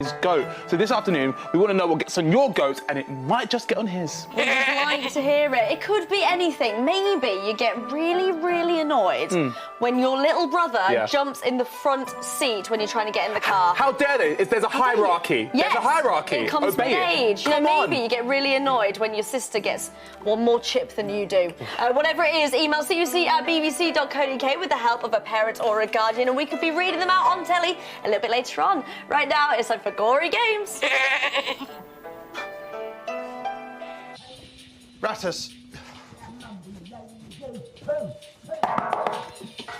his goat. So this afternoon, we want to know what gets on your goat, and it might just get on his. Would like to hear it. It could be anything. Maybe you get really, really annoyed when your little brother jumps in the front seat when you're trying to get in the car. How dare they? There's a hierarchy. Yes, There's a hierarchy. It comes Obey with age. Come on. Maybe you get really annoyed when your sister gets one more chip than you do. Whatever it is, email cuc@bbc.co.uk with the help of a parent or a guardian, and we could be reading them out on telly a little bit later on. Right now, it's time for Gory Games. Rattus.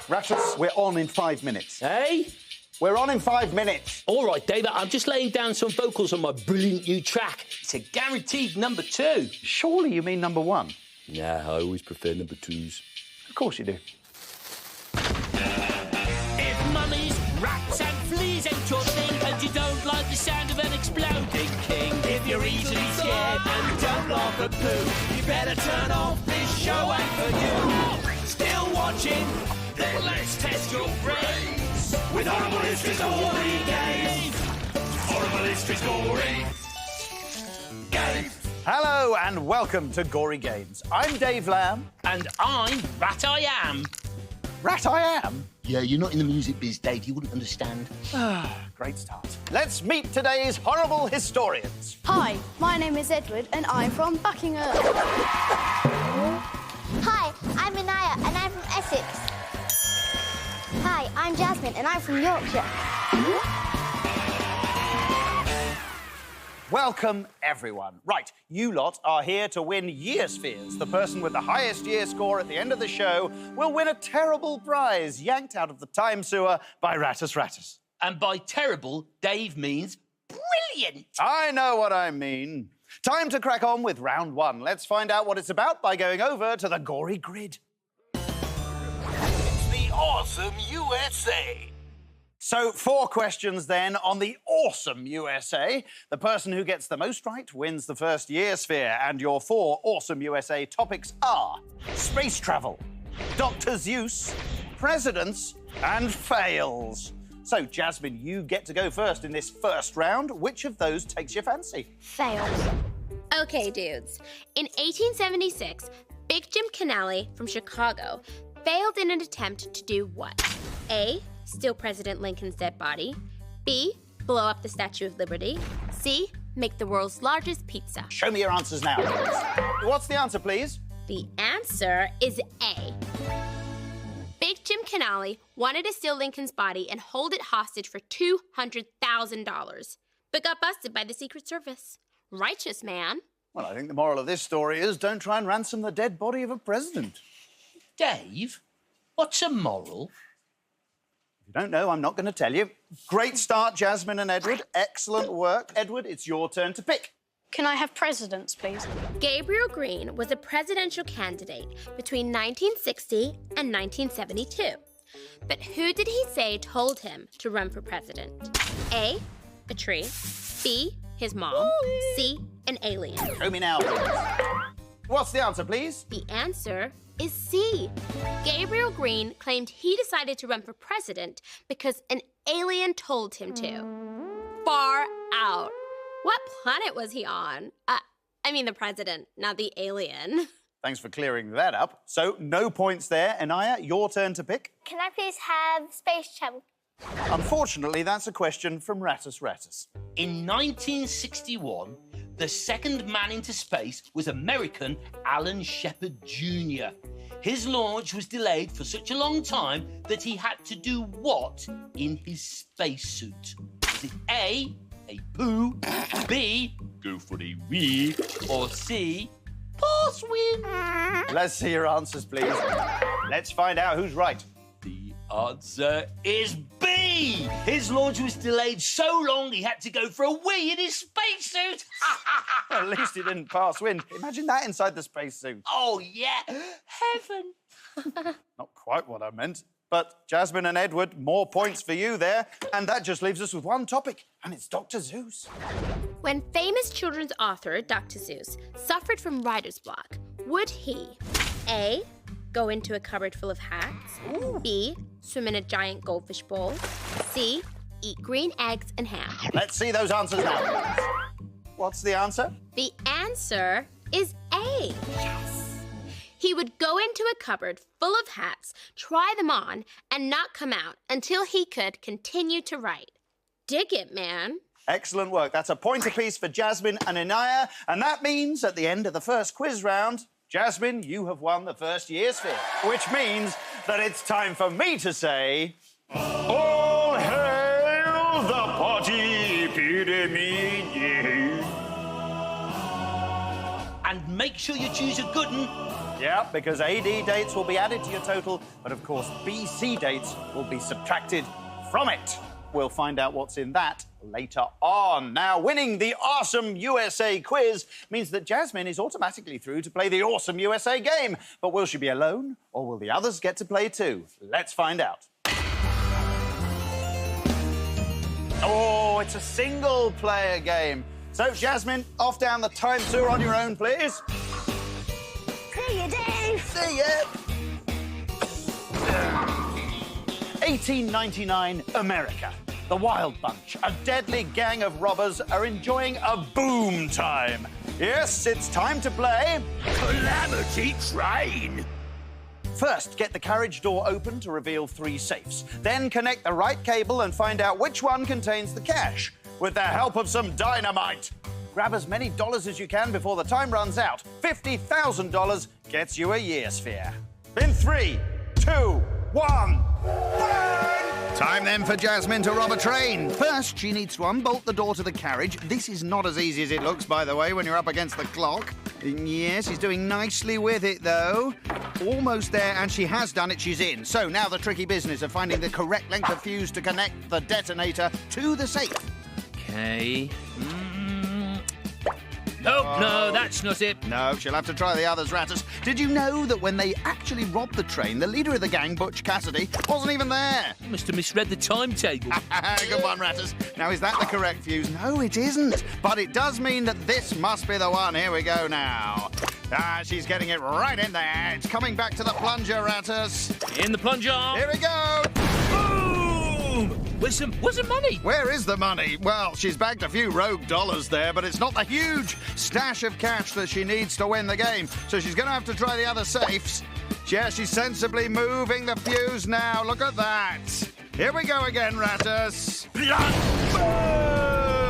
Rattus, we're on in 5 minutes. Hey? We're on in 5 minutes. All right, David, I'm just laying down some vocals on my brilliant new track. It's a guaranteed number 2. Surely you mean number 1? Nah, I always prefer number 2s. Of course you do. If mummies, rats and fleas ain't your thing, and you don't like the sound of an exploding king, if you're easily scared and don't laugh at poo, you better turn off this show and for you. Still watching? Then let's test your brains with Horrible History's Gory Games. Horrible History's Gory Games. Hello and welcome to Gory Games. I'm Dave Lamb. And I'm Rat I Am. Rat I am? Yeah, you're not in the music biz, Dave. You wouldn't understand. Great start. Let's meet today's horrible historians. Hi, my name is Edward and I'm from Buckingham. Hi, I'm Anaya and I'm from Essex. Hi, I'm Jasmine and I'm from Yorkshire. Welcome, everyone. Right, you lot are here to win Year Spheres. The person with the highest year score at the end of the show will win a terrible prize yanked out of the time sewer by Rattus Rattus. And by terrible, Dave means brilliant. I know what I mean. Time to crack on with round 1. Let's find out what it's about by going over to the Gory Grid. It's the awesome USA. So, 4 questions then on the awesome USA. The person who gets the most right wins the first Year Sphere. And your 4 awesome USA topics are space travel, Dr. Zeus, presidents, and fails. So, Jasmine, you get to go first in this first round. Which of those takes your fancy? Fails. Okay, dudes. In 1876, Big Jim Canale from Chicago failed in an attempt to do what? A. Steal President Lincoln's dead body. B. Blow up the Statue of Liberty. C. Make the world's largest pizza. Show me your answers now, please. What's the answer, please? The answer is A. Big Jim Canale wanted to steal Lincoln's body and hold it hostage for $200,000, but got busted by the Secret Service. Righteous man. Well, I think the moral of this story is don't try and ransom the dead body of a president. Dave, what's a moral? If you don't know, I'm not going to tell you. Great start, Jasmine and Edward. Excellent work. Edward, it's your turn to pick. Can I have presidents, please? Gabriel Greene was a presidential candidate between 1960 and 1972. But who did he say told him to run for president? A. A tree. B. His mom. C. An alien. Show me now, please. What's the answer, please? The answer is C. Gabriel Greene claimed he decided to run for president because an alien told him to. Far out. What planet was he on? I mean the president, not the alien. Thanks for clearing that up. So, no points there. Anaya, your turn to pick. Can I please have space travel? Unfortunately, that's a question from Rattus Rattus. In 1961, the second man into space was American Alan Shepard Jr. His launch was delayed for such a long time that he had to do what in his spacesuit? Was it A, a poo, B, go for a wee, or C, pass win? Let's see your answers, please. Let's find out who's right. The answer is B. His launch was delayed so long he had to go for a wee in his spacesuit. At least he didn't pass wind. Imagine that inside the spacesuit. Oh, yeah. Heaven. Not quite what I meant. But Jasmine and Edward, more points for you there. And that just leaves us with one topic, and it's Dr. Zeus. When famous children's author Dr. Seuss suffered from writer's block, would he A. Go into a cupboard full of hats, B. Swim in a giant goldfish bowl, C. eat green eggs and ham. Let's see those answers now, please. What's the answer? The answer is A. Yes. He would go into a cupboard full of hats, try them on, and not come out until he could continue to write. Dig it, man. Excellent work. That's a point apiece for Jasmine and Inaya. And that means at the end of the first quiz round, Jasmine, you have won the first year sphere. Which means that it's time for me to say... All hail the party epidemic. And make sure you choose a good one. Yeah, because AD dates will be added to your total, but of course BC dates will be subtracted from it. We'll find out what's in that later on. Now, winning the Awesome USA quiz means that Jasmine is automatically through to play the Awesome USA game. But will she be alone, or will the others get to play too? Let's find out. Oh, it's a single-player game. So, Jasmine, off down the time sewer on your own, please. See you, Dave. See ya. 1899, America. The Wild Bunch, a deadly gang of robbers, are enjoying a boom time. Yes, it's time to play... Calamity Train. First, get the carriage door open to reveal 3 safes. Then connect the right cable and find out which one contains the cash, with the help of some dynamite. Grab as many dollars as you can before the time runs out. $50,000 gets you a year sphere. In 3, 2, 1... Time then for Jasmine to rob a train. First, she needs to unbolt the door to the carriage. This is not as easy as it looks, by the way, when you're up against the clock. Yes, she's doing nicely with it, though. Almost there, and she has done it. She's in. So now the tricky business of finding the correct length of fuse to connect the detonator to the safe. Okay. Nope, no, that's not it. No, she'll have to try the others, Rattus. Did you know that when they actually robbed the train, the leader of the gang, Butch Cassidy, wasn't even there? You must have misread the timetable. Good one, Rattus. Now, is that the correct fuse? No, it isn't. But it does mean that this must be the one. Here we go now. She's getting it right in there. It's coming back to the plunger, Rattus. In the plunger. Here we go. Boom! Where's the money? Where is the money? Well, she's bagged a few rogue dollars there, but it's not the huge stash of cash that she needs to win the game. So she's going to have to try the other safes. Yeah, she's sensibly moving the fuse now. Look at that. Here we go again, Rattus. Boom!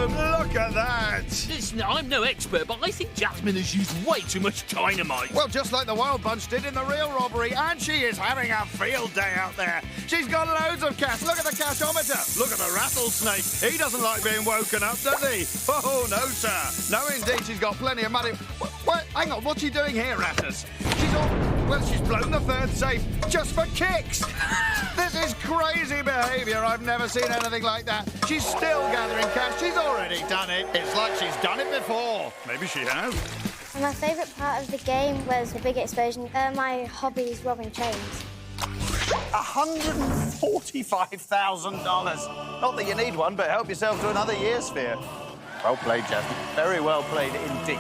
Look at that. Listen, I'm no expert, but I think Jasmine has used way too much dynamite. Well, just like the Wild Bunch did in the real robbery, and she is having a field day out there. She's got loads of cash. Look at the cashometer. Look at the rattlesnake. He doesn't like being woken up, does he? Oh, no, sir. No, indeed, she's got plenty of money. What? Hang on, what's she doing here, Rattus? Well, she's blown the 3rd safe just for kicks. This is crazy behaviour. I've never seen anything like that. She's still gathering cash. She's already done it. It's like she's done it before. Maybe she has. My favourite part of the game was the big explosion. My hobby is robbing trains. $145,000. Not that you need one, but help yourself to another year sphere. Well played, Jasmine. Very well played indeed.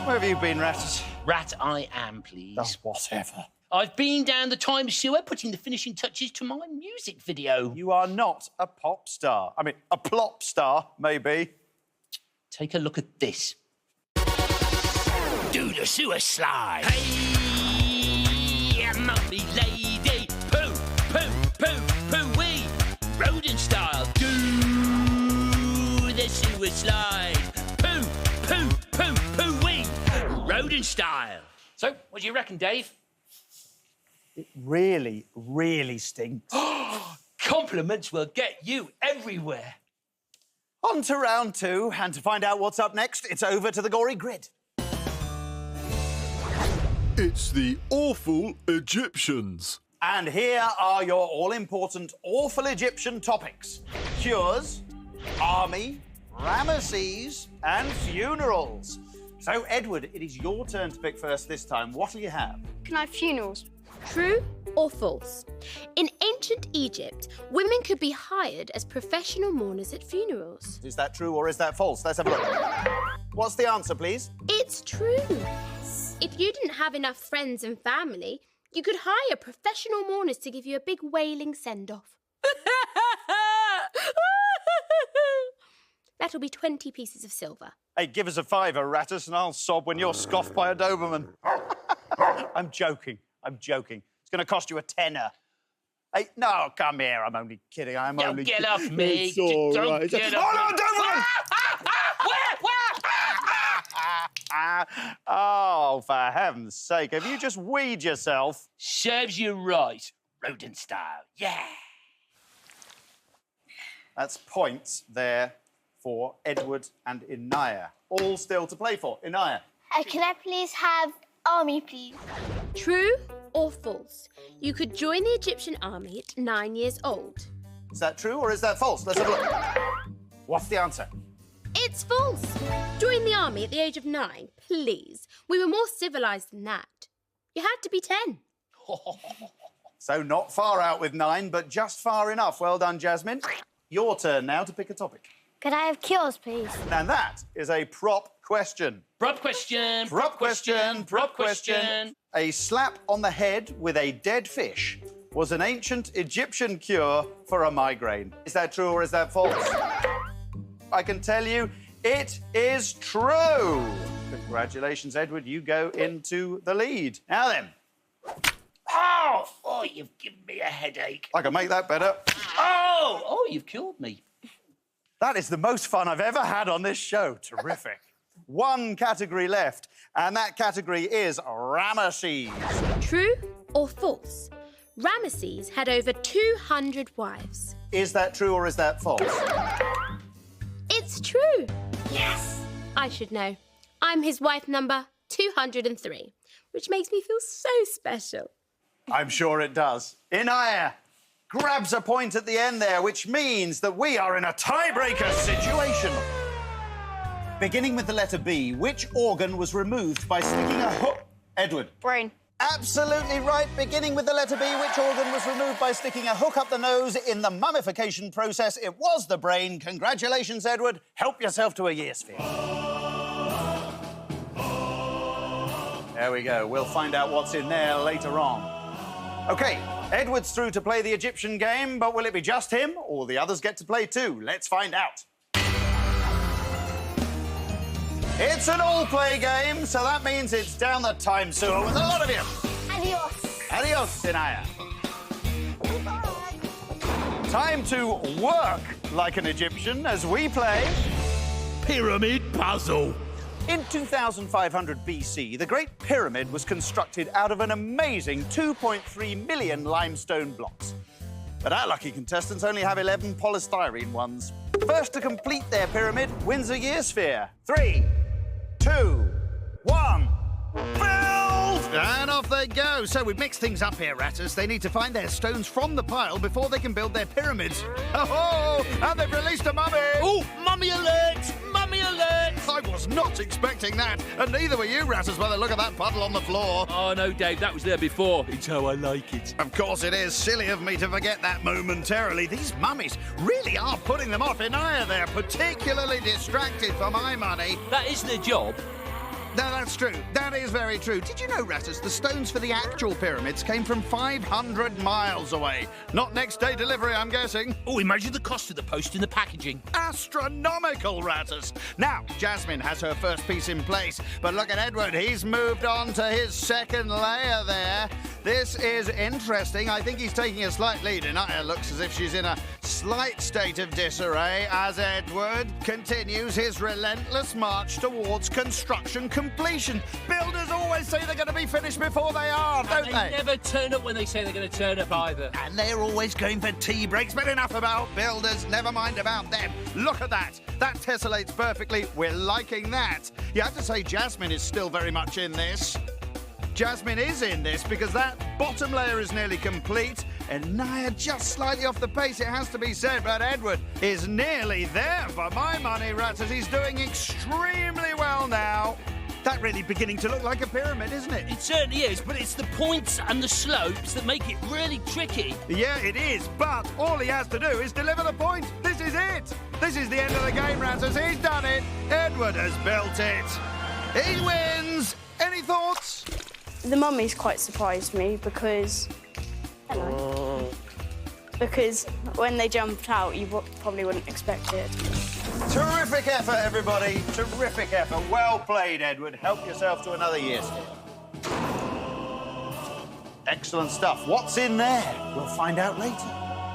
Where have you been, Rattus? Rat I am, please. Oh, whatever. I've been down the time sewer putting the finishing touches to my music video. You are not a pop star. I mean, a plop star, maybe. Take a look at this. Do the sewer slide. Hey, muffy lady. Poo, poo, poo, poo wee. Rodent style. Do the sewer slide. Poo, poo, poo, poo wee. Rodent style. So, what do you reckon, Dave? It really, really stinks. Compliments will get you everywhere. On to round 2, and to find out what's up next, it's over to the Gory grid. It's the awful Egyptians. And here are your all-important awful Egyptian topics. Cures, army, Ramesses, and funerals. So, Edward, it is your turn to pick first this time. What do you have? Can I have funerals? True or false? In ancient Egypt, women could be hired as professional mourners at funerals. Is that true or is that false? Let's have a look. What's the answer, please? It's true. If you didn't have enough friends and family, you could hire professional mourners to give you a big wailing send-off. That'll be 20 pieces of silver. Hey, give us a fiver, Rattus, and I'll sob when you're scoffed by a Doberman. I'm joking. It's going to cost you a tenner. Hey, no, come here. I'm only kidding. Don't get off me. It's all Don't right. get Oh, off no, Doberman! Oh, for heaven's sake, have you just weed yourself? Serves you right. Rodent style. Yeah. That's points there for Edward and Inaya. All still to play for. Inaya. Can I please have army, please? True or false? You could join the Egyptian army at 9 years old. Is that true or is that false? Let's have a look. What's the answer? It's false. Join the army at the age of 9, please. We were more civilised than that. You had to be 10. So not far out with 9, but just far enough. Well done, Jasmine. Your turn now to pick a topic. Could I have cures, please? And that is a prop question. Prop question. Prop question. A slap on the head with a dead fish was an ancient Egyptian cure for a migraine. Is that true or is that false? I can tell you it is true. Congratulations, Edward. You go into the lead. Now then. Oh, you've given me a headache. I can make that better. Oh, you've killed me. That is the most fun I've ever had on this show. Terrific. One category left, and that category is Ramesses. True or false? Ramesses had over 200 wives. Is that true or is that false? It's true. Yes! I should know. I'm his wife number 203, which makes me feel so special. I'm sure it does. Inaya grabs a point at the end there, which means that we are in a tiebreaker situation. Beginning with the letter B, which organ was removed by sticking a hook? Edward. Brain. Absolutely right. Beginning with the letter B, which organ was removed by sticking a hook up the nose in the mummification process? It was the brain. Congratulations, Edward. Help yourself to a year sphere. There we go. We'll find out what's in there later on. OK, Edward's through to play the Egyptian game, but will it be just him or the others get to play too? Let's find out. It's an all-play game, so that means it's down the time sewer with a lot of you. Adios. Adios, Inaya. Time to work like an Egyptian as we play Pyramid puzzle. In 2500 BC, the Great Pyramid was constructed out of an amazing 2.3 million limestone blocks. But our lucky contestants only have 11 polystyrene ones. First to complete their pyramid wins a year sphere. 3, 2, 1, build! And off they go. So we've mixed things up here, Rattus. They need to find their stones from the pile before they can build their pyramids. Oh, and they've released a mummy! Oh, mummy alert! Mummy alert! I was not expecting that, and neither were you, Rattus, by the look of that puddle on the floor. Oh, no, Dave, that was there before. It's how I like it. Of course it is. Silly of me to forget that momentarily. These mummies really are putting them off. Inaya, they're particularly distracted for my money. That is their job. No, that's true. That is very true. Did you know, Rattus, the stones for the actual pyramids came from 500 miles away? Not next day delivery, I'm guessing. Oh, imagine the cost of the post and the packaging. Astronomical, Rattus. Now, Jasmine has her first piece in place, but look at Edward. He's moved on to his second layer there. This is interesting. I think he's taking a slight lead. Inaya looks as if she's in a slight state of disarray as Edward continues his relentless march towards construction completion. Builders always say they're going to be finished before they are, don't They they? never turn up when they say they're going to turn up either. And they're always going for tea breaks, but enough about builders, never mind about them. Look at that. That tessellates perfectly. We're liking that. You have to say Jasmine is still very much in this. Jasmine is in this because that bottom layer is nearly complete and Naya just slightly off the pace, it has to be said, but Edward is nearly there for my money, Rattus. He's doing extremely well now. That really beginning to look like a pyramid, isn't it? It certainly is, but it's the points and the slopes that make it really tricky. Yeah, it is, but all he has to do is deliver the point. This is it. This is the end of the game, Rattus. He's done it. Edward has built it. He wins. Any thoughts? The mummies quite surprised me because... Hello. Because when they jumped out, you probably wouldn't expect it. Terrific effort, everybody. Terrific effort. Well played, Edward. Help yourself to another year sphere. Excellent stuff. What's in there? We'll find out later.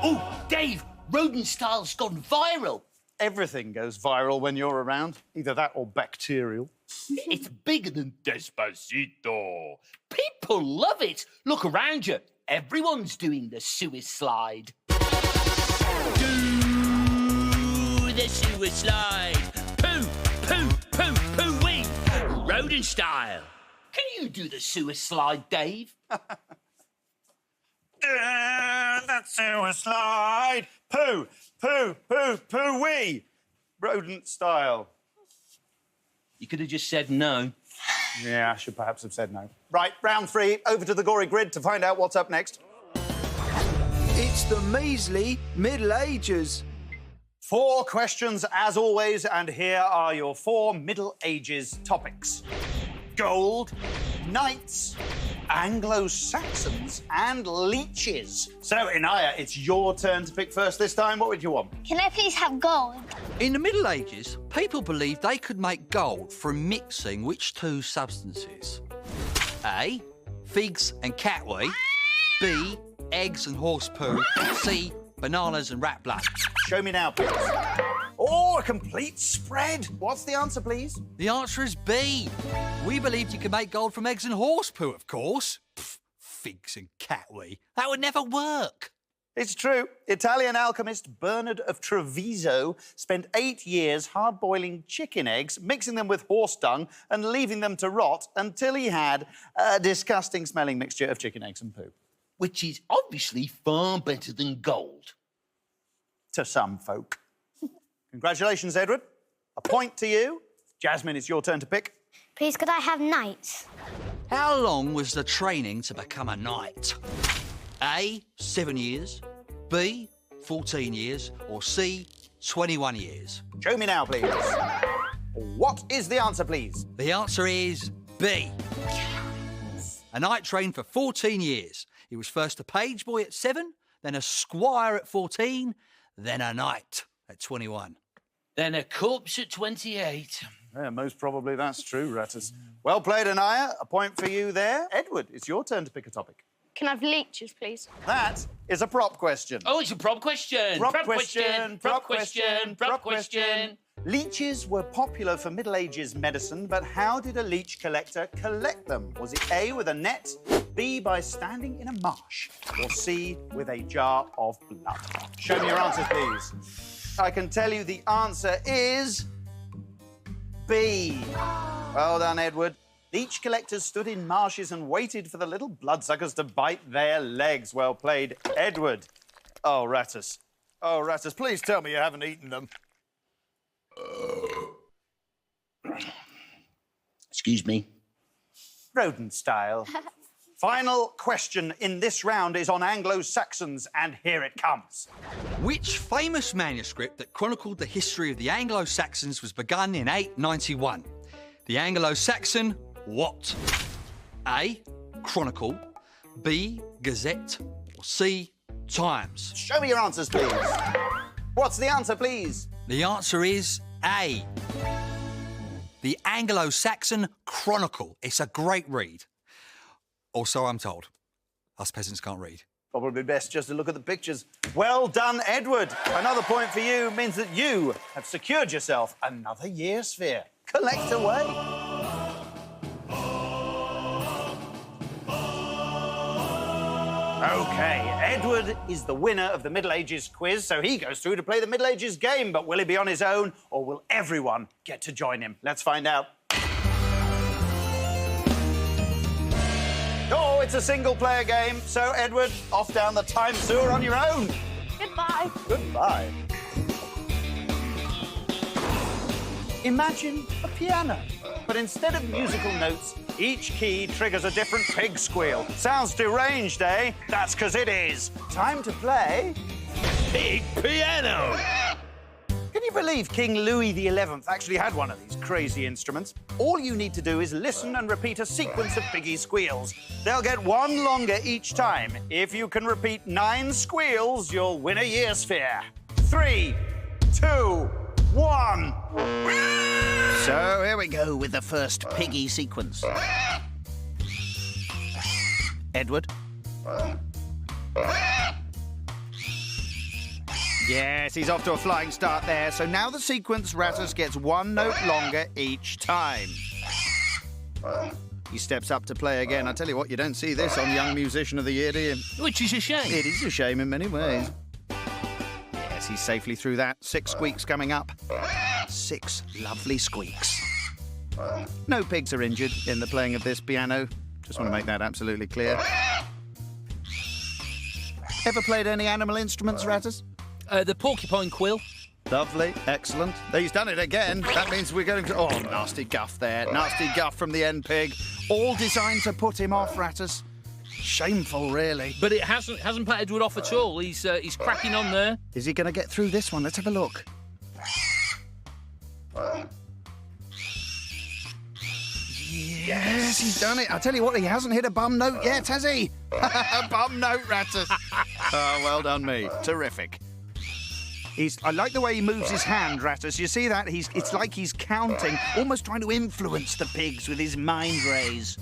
Oh, Dave, rodent style's gone viral. Everything goes viral when you're around. Either that or bacterial. It's bigger than Despacito. People love it. Look around you. Everyone's doing the suicide. Do the suicide. Poo, poo, poo, poo-wee. Rodent style. Can you do the suicide, Dave? That suicide. Poo, poo, poo, poo-wee. Rodent style. You could have just said no. Yeah, I should perhaps have said no. Right, round 3. Over to the Gory grid to find out what's up next. It's the measly Middle Ages. 4 questions, as always, and here are your 4 Middle Ages topics. Gold, knights, Anglo-Saxons, and leeches. So, Inaya, it's your turn to pick first this time. What would you want? Can I please have gold? In the Middle Ages, people believed they could make gold from mixing which 2 substances? A, figs and catwee. B, eggs and horse poo. C, bananas and rat blood. Show me now, please. Oh, a complete spread. What's the answer, please? The answer is B. We believed you could make gold from eggs and horse poo, of course. Pff, figs and catwee. That would never work. It's true. Italian alchemist Bernard of Treviso spent 8 years hard-boiling chicken eggs, mixing them with horse dung and leaving them to rot until he had a disgusting-smelling mixture of chicken eggs and poo. Which is obviously far better than gold. To some folk. Congratulations, Edward. A point to you. Jasmine, it's your turn to pick. Please, could I have knights? How long was the training to become a knight? A, 7 years. B, 14 years. Or C, 21 years. Show me now, please. What is the answer, please? The answer is B. A knight trained for 14 years. He was first a page boy at 7, then a squire at 14, then a knight at 21. Then a corpse at 28. Yeah, most probably that's true, Rattus. Well played, Anaya. A point for you there. Edward, it's your turn to pick a topic. Can I have leeches, please? That is a prop question. Oh, it's a prop question. Prop question, prop question, prop question. Leeches were popular for Middle Ages medicine, but how did a leech collector collect them? Was it A, with a net, B, by standing in a marsh, or C, with a jar of blood? Show me your answers, please. I can tell you the answer is B. Well done, Edward. Leech collectors stood in marshes and waited for the little bloodsuckers to bite their legs. Well played, Edward. Oh, Rattus. Oh, Rattus, please tell me you haven't eaten them. Excuse me. Rodent style. Final question in this round is on Anglo-Saxons, and here it comes. Which famous manuscript that chronicled the history of the Anglo-Saxons was begun in 891? The Anglo-Saxon what? A, Chronicle. B, Gazette. Or C, Times. Show me your answers, please. What's the answer, please? The answer is A. The Anglo-Saxon Chronicle. It's a great read. Or so I'm told. Us peasants can't read. Probably best just to look at the pictures. Well done, Edward. Another point for you means that you have secured yourself another year sphere. Collect away. OK, Edward is the winner of the Middle Ages quiz, so he goes through to play the Middle Ages game. But will he be on his own, or will everyone get to join him? Let's find out. Oh, it's a single-player game. So, Edward, off down the time sewer on your own. Goodbye. Goodbye. Imagine a piano, but instead of musical notes, each key triggers a different pig squeal. Sounds deranged, eh? That's because it is. Time to play... Pig piano! Can you believe King Louis XI actually had one of these crazy instruments? All you need to do is listen and repeat a sequence of piggy squeals. They'll get one longer each time. If you can repeat 9 squeals, you'll win a year sphere. 3, 2, 1. So here we go with the first piggy sequence. Edward. Yes, he's off to a flying start there. So now the sequence, Rattus, gets 1 note longer each time. He steps up to play again. I tell you what, you don't see this on Young Musician of the Year, do you? Which is a shame. It is a shame in many ways. Yes, he's safely through that. 6 squeaks coming up. 6 lovely squeaks. No pigs are injured in the playing of this piano. Just want to make that absolutely clear. Ever played any animal instruments, Rattus? The porcupine quill. Lovely, excellent. He's done it again. That means we're going to... Oh, nasty guff there. Nasty guff from the end pig. All designed to put him off, Rattus. Shameful, really. But it hasn't put Edward off at all. He's cracking on there. Is he going to get through this one? Let's have a look. Yes, he's done it. I tell you what, he hasn't hit a bum note yet, has he? A bum note, Rattus. Oh, well done me. Terrific. I like the way he moves his hand, Rattus. You see that? It's like he's counting, almost trying to influence the pigs with his mind rays.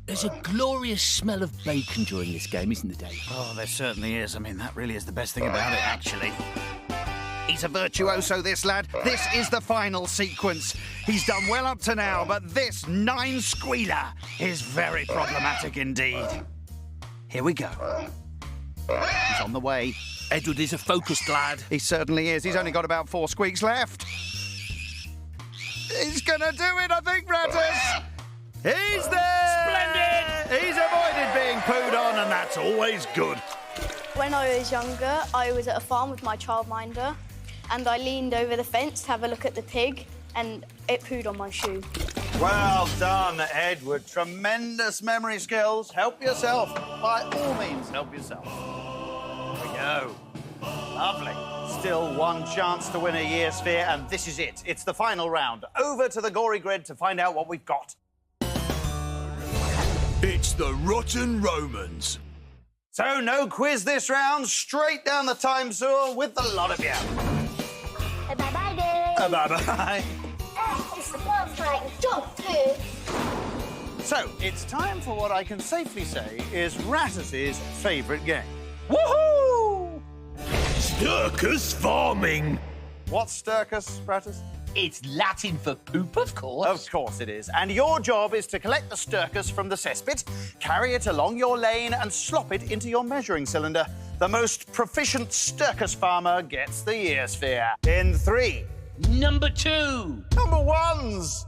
There's a glorious smell of bacon during this game, isn't there, Dave? Oh, there certainly is. I mean, that really is the best thing about it, actually. He's a virtuoso, this lad. This is the final sequence. He's done well up to now, but this 9 squealer is very problematic indeed. Here we go. He's on the way. Edward is a focused lad. He certainly is. He's only got about 4 squeaks left. He's gonna do it, I think, Rattus. He's there! Splendid! He's avoided being pooed on, and that's always good. When I was younger, I was at a farm with my childminder, and I leaned over the fence to have a look at the pig, and it pooed on my shoe. Well done, Edward. Tremendous memory skills. Help yourself. By all means, help yourself. There we go. Lovely. Still 1 chance to win a Year Sphere, and this is it. It's the final round. Over to the Gory grid to find out what we've got. It's the Rotten Romans. So, no quiz this round. Straight down the time sewer with the lot of you. Bye-bye, Dave. Bye-bye. It's the perfect job, too. So, it's time for what I can safely say is Rattus's favourite game. Woohoo! Circus farming. What's Sturkus, Rattus? It's Latin for poop, of course. Of course it is. And your job is to collect the Sturkus from the cesspit, carry it along your lane and slop it into your measuring cylinder. The most proficient Sturkus farmer gets the Year Sphere. In 3. Number 2. Number 1s.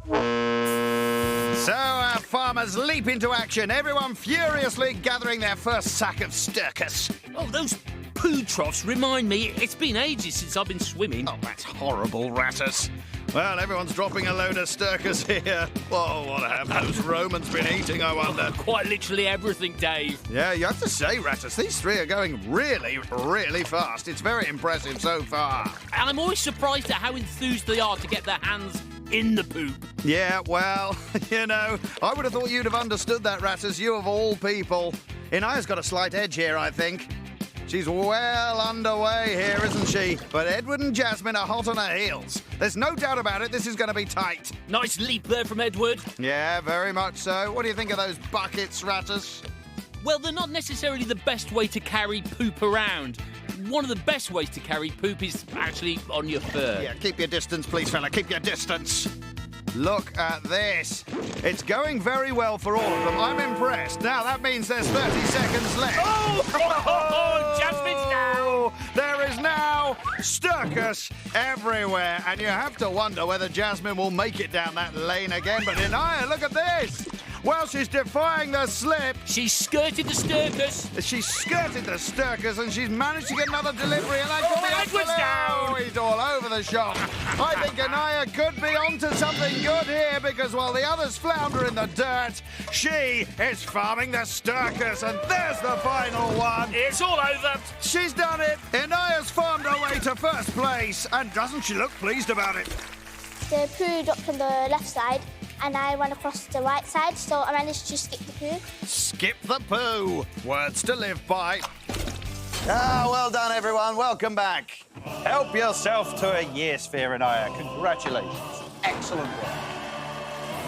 So our farmers leap into action, everyone furiously gathering their first sack of Sturkus. Oh, those poo troughs remind me. It's been ages since I've been swimming. Oh, that's horrible, Rattus. Well, everyone's dropping a load of Sturkus here. Whoa, what have those Romans been eating, I wonder? Quite literally everything, Dave. Yeah, you have to say, Rattus, these 3 are going really, really fast. It's very impressive so far. And I'm always surprised at how enthused they are to get their hands in the poop. Yeah, well, you know, I would have thought you'd have understood that, Rattus, you of all people. Inaya's got a slight edge here, I think. She's well underway here, isn't she? But Edward and Jasmine are hot on her heels. There's no doubt about it, this is going to be tight. Nice leap there from Edward. Yeah, very much so. What do you think of those buckets, Rattus? Well, they're not necessarily the best way to carry poop around. One of the best ways to carry poop is actually on your fur. Yeah, keep your distance, please, fella. Keep your distance. Look at this. It's going very well for all of them. I'm impressed. Now, that means there's 30 seconds left. Oh! Jasmine's now! There is now Sturkus everywhere. And you have to wonder whether Jasmine will make it down that lane again. But Inaya, look at this. Well, she's defying the slip. She's skirted the Sturkus. She's skirted the Sturkus and she's managed to get another delivery. And that could be Edward's down. Oh, he's all over the shop. I think Inaya could be onto something good here because while the others flounder in the dirt, she is farming the Sturkus. And there's the final one. It's all over. She's done it. Inaya's farmed her way to first place. And doesn't she look pleased about it? The poo dropped on the left side, and I went across the right side, so I managed to skip the poo. Skip the poo. Words to live by. Ah, well done, everyone. Welcome back. Help yourself to a year sphere, Inaya. Congratulations. Excellent work.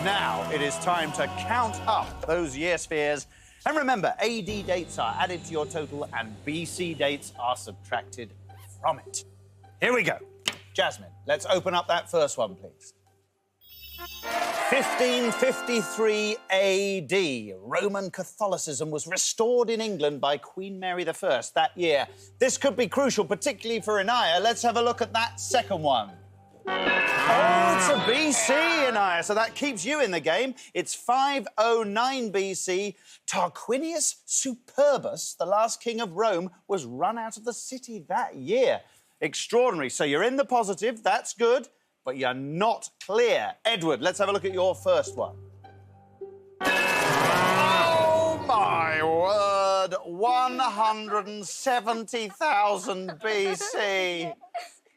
Now it is time to count up those year spheres. And remember, AD dates are added to your total and BC dates are subtracted from it. Here we go. Jasmine, let's open up that first one, please. 1553 AD, Roman Catholicism was restored in England by Queen Mary I that year. This could be crucial, particularly for Inaya. Let's have a look at that second one. Oh, it's a BC, Inaya, so that keeps you in the game. It's 509 BC. Tarquinius Superbus, the last king of Rome, was run out of the city that year. Extraordinary. So you're in the positive, that's good, but you're not clear. Edward, let's have a look at your first one. Oh, my word. 170,000 BC.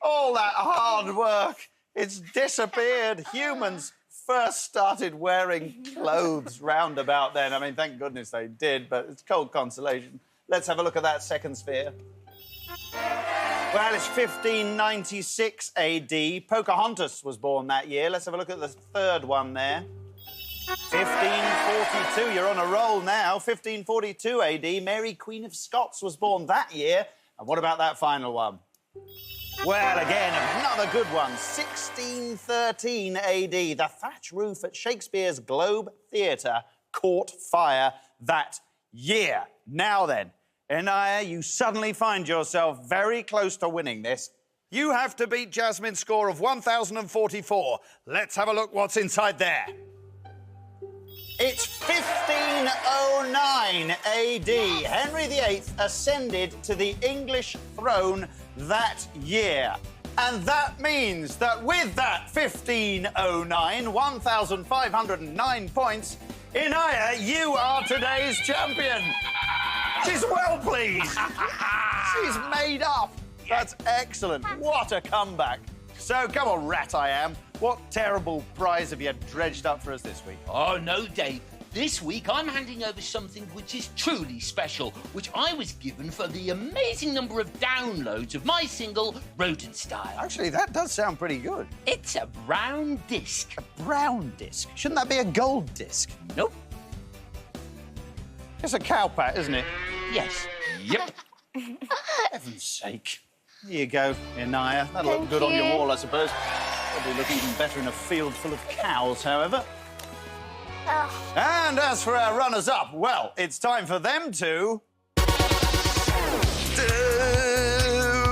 All that hard work, it's disappeared. Humans first started wearing clothes round about then. I mean, thank goodness they did, but it's cold consolation. Let's have a look at that second sphere. Well, it's 1596 AD. Pocahontas was born that year. Let's have a look at the third one there. 1542, you're on a roll now. 1542 AD, Mary, Queen of Scots, was born that year. And what about that final one? Well, again, another good one. 1613 AD, the thatch roof at Shakespeare's Globe Theatre caught fire that year. Now then, Inaya, you suddenly find yourself very close to winning this. You have to beat Jasmine's score of 1,044. Let's have a look what's inside there. It's 1509 AD. Henry VIII ascended to the English throne that year. And that means that with that 1509, 1,509 points, Inaya, you are today's champion. She's well pleased. She's made up. That's excellent. What a comeback. So, come on, rat I am. What terrible prize have you dredged up for us this week? Oh, no, Dave. This week, I'm handing over something which is truly special, which I was given for the amazing number of downloads of my single, Rodent Style. Actually, that does sound pretty good. It's a brown disc. A brown disc? Shouldn't that be a gold disc? Nope. It's a cowpat, isn't it? Yes. Yep. Heaven's sake. Here you go, Inaya. That'll look good on your wall, I suppose. Probably look even better in a field full of cows, however. And as for our runners-up, well, it's time for them to... do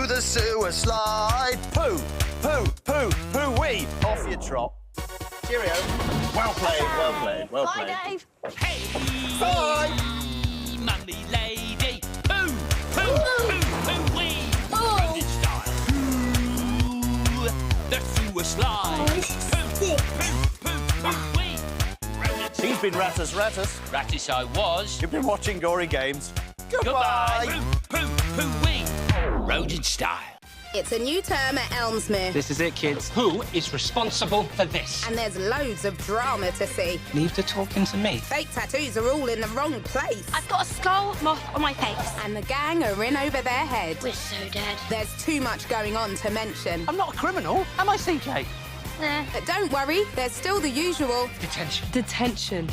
the sewer slide. Poo, poo, poo, poo-wee. Off you trot. Cheerio. Well played, well played, well played. Bye, Dave. Hey! Bye! Mummy lady! Poo! Poo! Poo! Poo-wee! Rodent Style! Ooh, the sewer slide! Poo! Poo! Poo! Poo-wee! He's been Rattus. Rattus I was. You've been watching Gory Games. Goodbye. Poo, poo, wee. Rodent Style. It's a new term at Elmsmere. This is it, kids. Who is responsible for this? And there's loads of drama to see. Leave the talking to me. Fake tattoos are all in the wrong place. I've got a skull moth on my face. And the gang are in over their head. We're so dead. There's too much going on to mention. I'm not a criminal, am I, CJ? But don't worry, there's still the usual. Detention.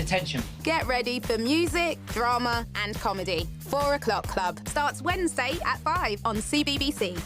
Get ready for music, drama and comedy. 4 O'Clock Club starts Wednesday at 5 on CBBC.